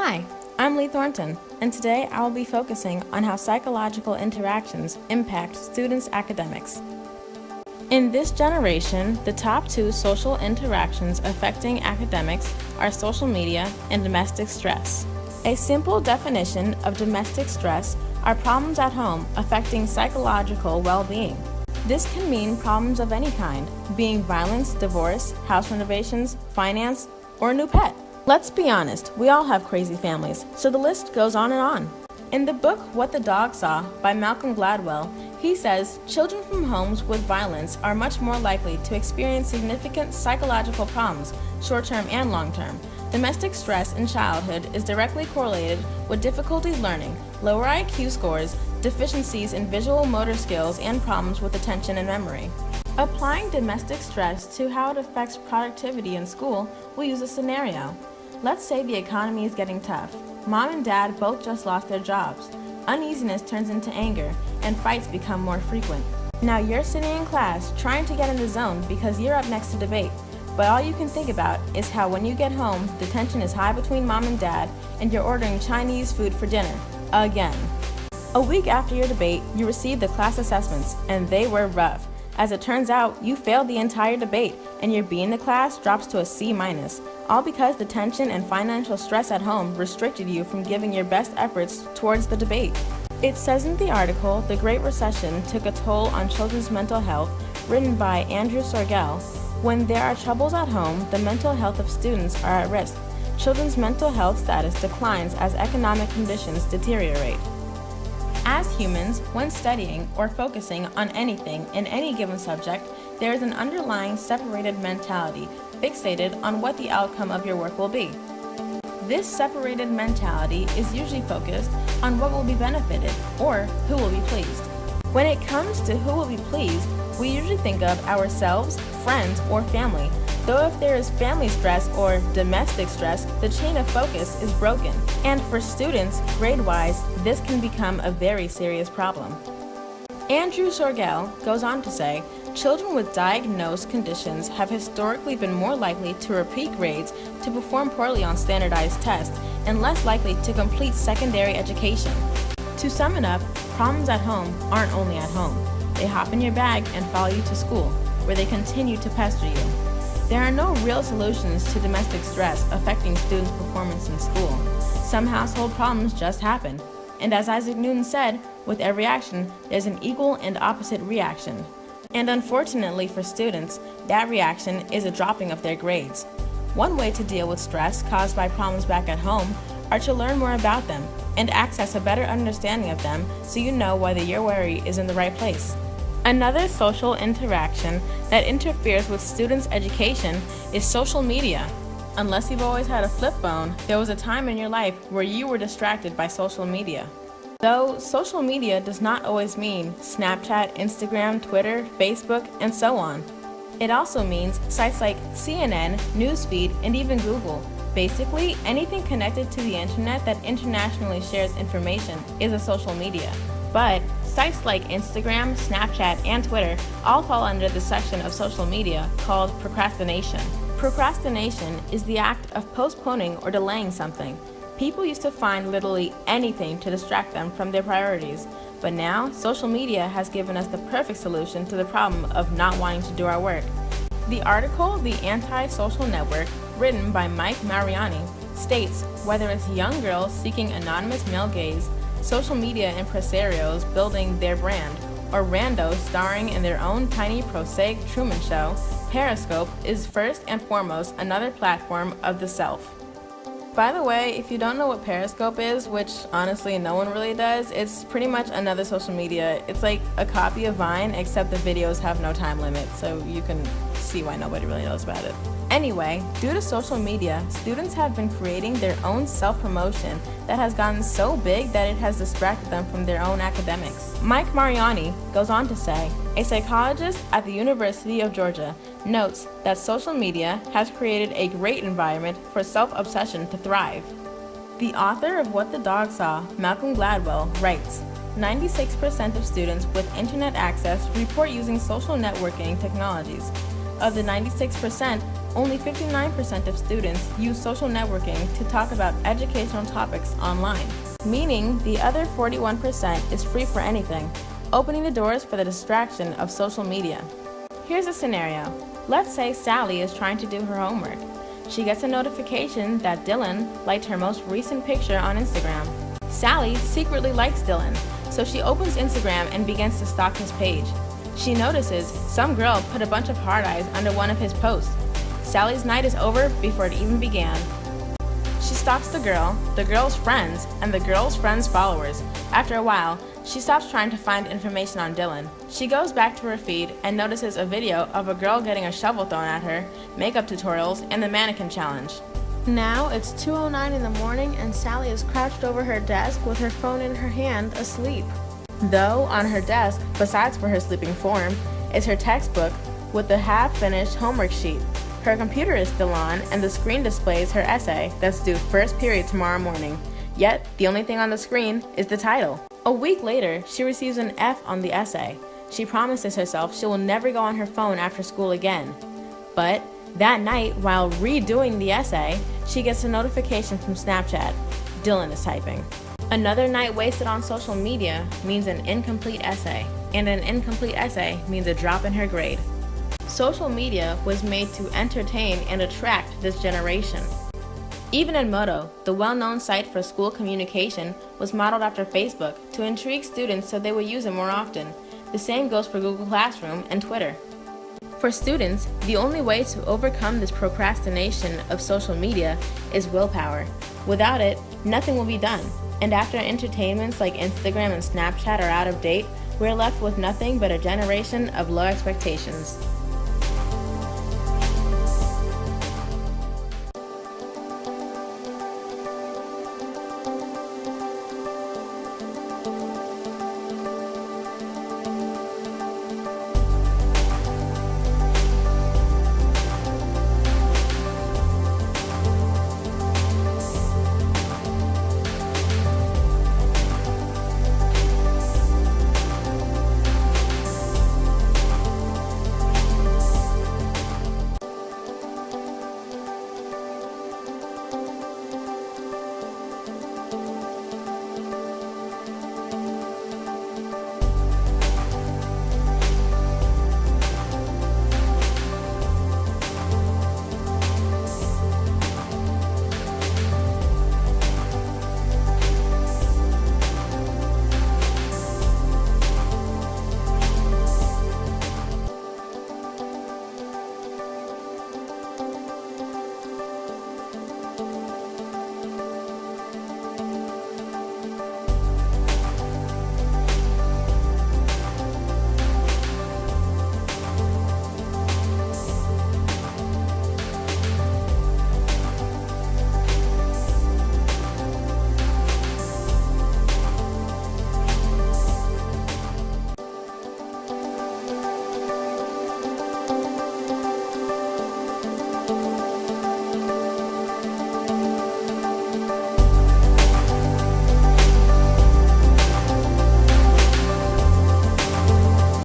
Hi, I'm Lee Thornton, and today I will be focusing on how psychological interactions impact students' academics. In this generation, the top two social interactions affecting academics are social media and domestic stress. A simple definition of domestic stress are problems at home affecting psychological well-being. This can mean problems of any kind, being violence, divorce, house renovations, finance, or a new pet. Let's be honest, we all have crazy families, so the list goes on and on. In the book What the Dog Saw by Malcolm Gladwell, he says children from homes with violence are much more likely to experience significant psychological problems, short-term and long-term. Domestic stress in childhood is directly correlated with difficulty learning, lower IQ scores, deficiencies in visual motor skills, and problems with attention and memory. Applying domestic stress to how it affects productivity in school, we'll use a scenario. Let's say the economy is getting tough. Mom and dad both just lost their jobs. Uneasiness turns into anger, and fights become more frequent. Now you're sitting in class trying to get in the zone because you're up next to debate. But all you can think about is how when you get home, the tension is high between mom and dad, and you're ordering Chinese food for dinner. Again. A week after your debate, you received the class assessments, and they were rough. As it turns out, you failed the entire debate, and your B in the class drops to a C-, all because the tension and financial stress at home restricted you from giving your best efforts towards the debate. It says in the article, The Great Recession Took a Toll on Children's Mental Health, written by Andrew Sorgel. When there are troubles at home, the mental health of students are at risk. Children's mental health status declines as economic conditions deteriorate. As humans, when studying or focusing on anything in any given subject, there is an underlying separated mentality fixated on what the outcome of your work will be. This separated mentality is usually focused on what will be benefited or who will be pleased. When it comes to who will be pleased, we usually think of ourselves, friends, or family. Though if there is family stress or domestic stress, the chain of focus is broken. And for students, grade-wise, this can become a very serious problem. Andrew Sorgel goes on to say, children with diagnosed conditions have historically been more likely to repeat grades, to perform poorly on standardized tests, and less likely to complete secondary education. To sum it up, problems at home aren't only at home. They hop in your bag and follow you to school, where they continue to pester you. There are no real solutions to domestic stress affecting students' performance in school. Some household problems just happen. And as Isaac Newton said, with every action, there's an equal and opposite reaction. And unfortunately for students, that reaction is a dropping of their grades. One way to deal with stress caused by problems back at home are to learn more about them and access a better understanding of them so you know whether your worry is in the right place. Another social interaction that interferes with students' education is social media. Unless you've always had a flip phone, there was a time in your life where you were distracted by social media. Though social media does not always mean Snapchat, Instagram, Twitter, Facebook, and so on. It also means sites like CNN, Newsfeed, and even Google. Basically, anything connected to the internet that internationally shares information is a social media. But sites like Instagram, Snapchat, and Twitter all fall under the section of social media called procrastination. Procrastination is the act of postponing or delaying something. People used to find literally anything to distract them from their priorities, but now social media has given us the perfect solution to the problem of not wanting to do our work. The article, The Anti-Social Network, written by Mike Mariani, states whether it's young girls seeking anonymous male gaze, social media impresarios building their brand, or randos starring in their own tiny prosaic Truman Show, Periscope is first and foremost another platform of the self. By the way, if you don't know what Periscope is, which honestly no one really does, it's pretty much another social media. It's like a copy of Vine, except the videos have no time limit, so you can see why nobody really knows about it. Anyway, due to social media, students have been creating their own self-promotion that has gotten so big that it has distracted them from their own academics. Mike Mariani goes on to say, a psychologist at the University of Georgia notes that social media has created a great environment for self-obsession to thrive. The author of What the Dog Saw, Malcolm Gladwell, writes, 96% of students with internet access report using social networking technologies. Of the 96%, only 59% of students use social networking to talk about educational topics online, meaning the other 41% is free for anything, opening the doors for the distraction of social media. Here's a scenario. Let's say Sally is trying to do her homework. She gets a notification that Dylan liked her most recent picture on Instagram. Sally secretly likes Dylan, so she opens Instagram and begins to stalk his page. She notices some girl put a bunch of heart eyes under one of his posts. Sally's night is over before it even began. She stalks the girl's friends, and the girl's friends' followers. After a while, she stops trying to find information on Dylan. She goes back to her feed and notices a video of a girl getting a shovel thrown at her, makeup tutorials, and the mannequin challenge. Now it's 2:09 in the morning and Sally is crouched over her desk with her phone in her hand, asleep. Though on her desk, besides for her sleeping form, is her textbook with the half-finished homework sheet. Her computer is still on and the screen displays her essay that's due first period tomorrow morning. Yet, the only thing on the screen is the title. A week later, she receives an F on the essay. She promises herself she will never go on her phone after school again. But that night, while redoing the essay, she gets a notification from Snapchat. Dylan is typing. Another night wasted on social media means an incomplete essay, and an incomplete essay means a drop in her grade. Social media was made to entertain and attract this generation. Even Edmodo, the well-known site for school communication, was modeled after Facebook to intrigue students so they would use it more often. The same goes for Google Classroom and Twitter. For students, the only way to overcome this procrastination of social media is willpower. Without it, nothing will be done. And after entertainments like Instagram and Snapchat are out of date, we're left with nothing but a generation of low expectations.